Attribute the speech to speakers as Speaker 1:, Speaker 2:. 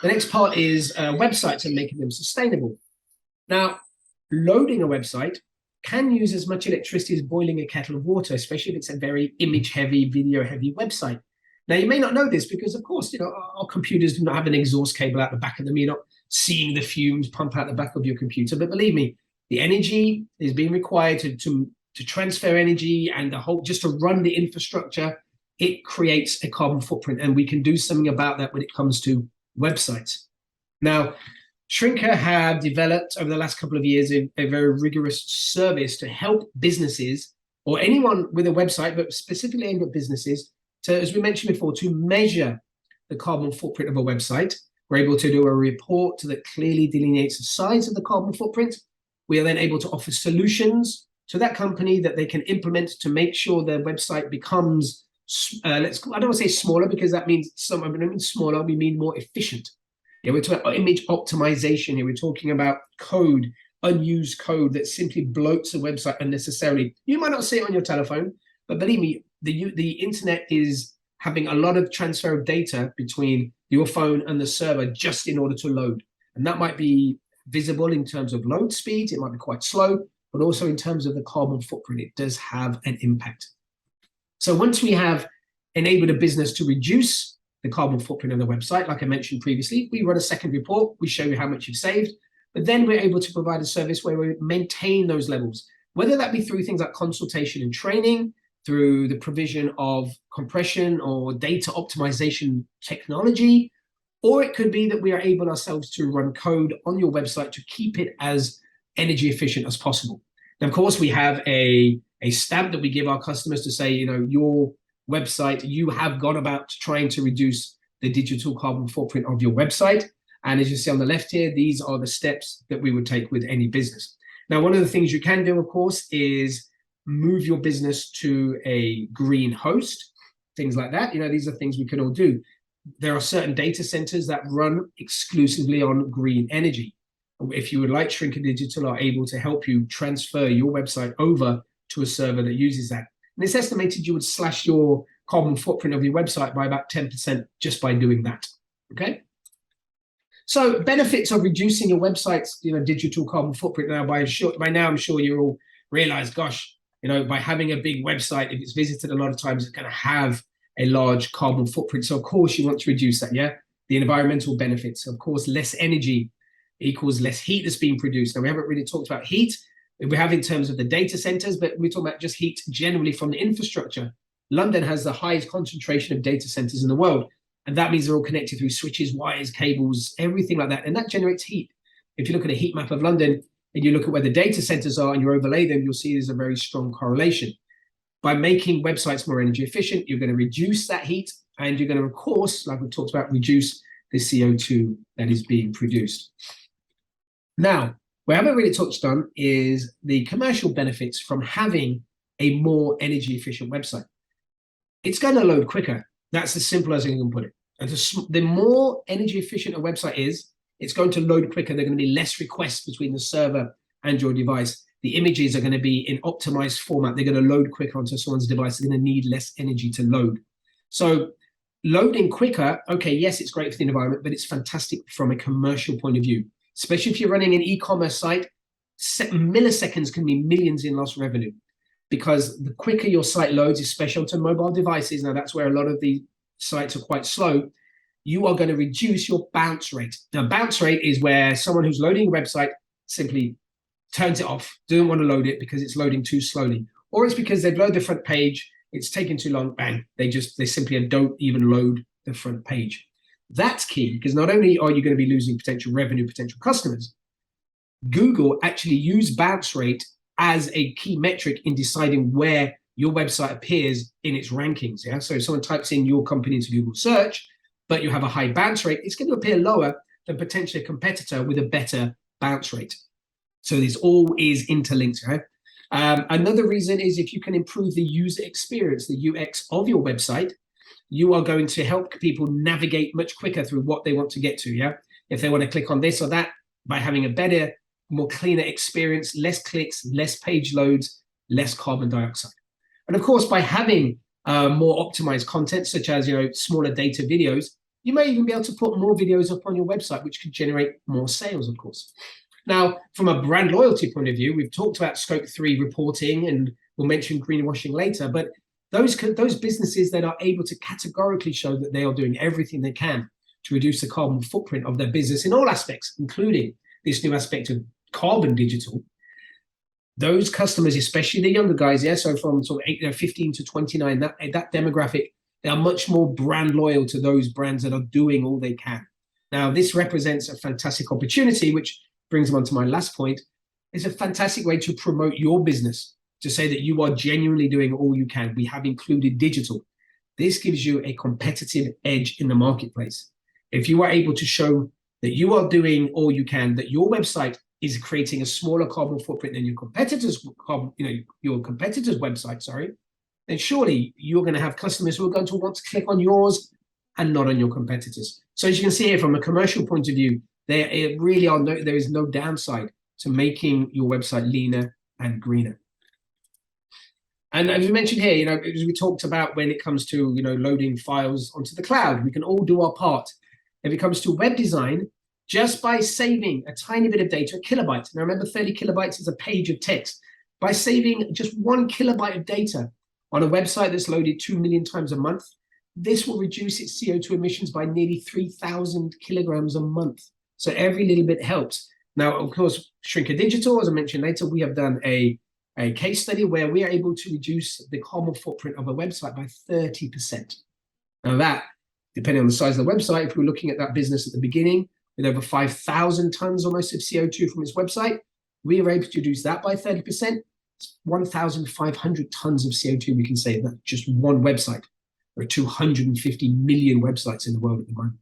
Speaker 1: The next part is websites and making them sustainable. Now, loading a website can use as much electricity as boiling a kettle of water, especially if it's a very image-heavy, video-heavy website. Now, you may not know this because, of course, our computers do not have an exhaust cable out the back of them. You're not seeing the fumes pump out the back of your computer. But believe me, the energy is being required to transfer energy and the whole, just to run the infrastructure. It creates a carbon footprint, and we can do something about that when it comes to websites. Now, Shrinker have developed over the last couple of years a very rigorous service to help businesses or anyone with a website, but specifically aimed at businesses, to, as we mentioned before, to measure the carbon footprint of a website. We're able to do a report that clearly delineates the size of the carbon footprint. We are then able to offer solutions to that company that they can implement to make sure their website becomes, I don't want to say smaller because that means I don't mean smaller, we mean more efficient. Yeah, we're talking about image optimization here. We're talking about code, unused code that simply bloats a website unnecessarily. You might not see it on your telephone, but believe me, the internet is having a lot of transfer of data between your phone and the server just in order to load. And that might be visible in terms of load speeds. It might be quite slow, but also in terms of the carbon footprint, it does have an impact. So once we have enabled a business to reduce the carbon footprint of the website, like I mentioned previously, we run a second report, we show you how much you've saved, but then we're able to provide a service where we maintain those levels, whether that be through things like consultation and training, through the provision of compression or data optimization technology, or it could be that we are able ourselves to run code on your website to keep it as energy efficient as possible. And of course, we have a stamp that we give our customers to say, your website, you have gone about trying to reduce the digital carbon footprint of your website. And as you see on the left here, these are the steps that we would take with any business. Now, one of the things you can do, of course, is move your business to a green host, things like that. These are things we can all do. There are certain data centers that run exclusively on green energy. If you would like, Shrinker Digital are able to help you transfer your website over to a server that uses that. And it's estimated you would slash your carbon footprint of your website by about 10% just by doing that, okay? So benefits of reducing your website's digital carbon footprint. Now, by now, I'm sure you all realize, gosh, by having a big website, if it's visited a lot of times, it's going to have a large carbon footprint. So of course you want to reduce that, yeah? The environmental benefits, of course, less energy equals less heat that's being produced. Now, we haven't really talked about heat. We have in terms of the data centers, but we're talking about just heat generally from the infrastructure. London has the highest concentration of data centers in the world. And that means they're all connected through switches, wires, cables, everything like that. And that generates heat. If you look at a heat map of London and you look at where the data centers are and you overlay them, you'll see there's a very strong correlation. By making websites more energy efficient, you're going to reduce that heat, and you're going to, of course, like we talked about, reduce the CO2 that is being produced. Now, what I haven't really touched on is the commercial benefits from having a more energy efficient website. It's going to load quicker. That's as simple as I can put it. And the more energy efficient a website is, it's going to load quicker. There are going to be less requests between the server and your device. The images are going to be in optimized format. They're going to load quicker onto someone's device. They're going to need less energy to load. So loading quicker, okay, yes, it's great for the environment, but it's fantastic from a commercial point of view. Especially if you're running an e-commerce site, milliseconds can be millions in lost revenue, because the quicker your site loads, especially onto mobile devices, now that's where a lot of the sites are quite slow, you are going to reduce your bounce rate. Now, bounce rate is where someone who's loading a website simply turns it off, doesn't want to load it because it's loading too slowly, or it's because they've loaded the front page, it's taking too long, bang, they simply don't even load the front page. That's key, because not only are you going to be losing potential revenue, potential customers, Google actually use bounce rate as a key metric in deciding where your website appears in its rankings. Yeah, so if someone types in your company into Google search, but you have a high bounce rate, it's going to appear lower than potentially a competitor with a better bounce rate. So this all is interlinked. Right? Another reason is if you can improve the user experience, the UX of your website, you are going to help people navigate much quicker through what they want to get to, yeah? If they want to click on this or that, by having a better, more cleaner experience, less clicks, less page loads, less carbon dioxide. And of course, by having more optimized content, such as, smaller data videos, You may even be able to put more videos up on your website, which could generate more sales, of course. Now, from a brand loyalty point of view, we've talked about Scope 3 reporting, and we'll mention greenwashing later, but those businesses that are able to categorically show that they are doing everything they can to reduce the carbon footprint of their business in all aspects, including this new aspect of carbon digital, those customers, especially the younger guys, so from sort of 15 to 29, that demographic, they are much more brand loyal to those brands that are doing all they can. Now, this represents a fantastic opportunity, which brings me on to my last point. It's a fantastic way to promote your business, to say that you are genuinely doing all you can. We have included digital. This gives you a competitive edge in the marketplace. If you are able to show that you are doing all you can, that your website is creating a smaller carbon footprint than your competitors' website, then surely you're going to have customers who are going to want to click on yours and not on your competitors. So as you can see here, from a commercial point of view, there is no downside to making your website leaner and greener. And as we mentioned here, as we talked about when it comes to loading files onto the cloud, we can all do our part. If it comes to web design, just by saving a tiny bit of data, a kilobyte. Now remember, 30 kilobytes is a page of text. By saving just 1 kilobyte of data on a website that's loaded 2 million times a month, this will reduce its CO2 emissions by nearly 3,000 kilograms a month. So every little bit helps. Now, of course, Shrinker Digital, as I mentioned later, we have done a case study where we are able to reduce the carbon footprint of a website by 30%. Now that, depending on the size of the website, if we're looking at that business at the beginning, with over 5,000 tons almost of CO2 from its website, we are able to reduce that by 30%. It's 1,500 tons of CO2 we can save. That's just one website. There are 250 million websites in the world at the moment.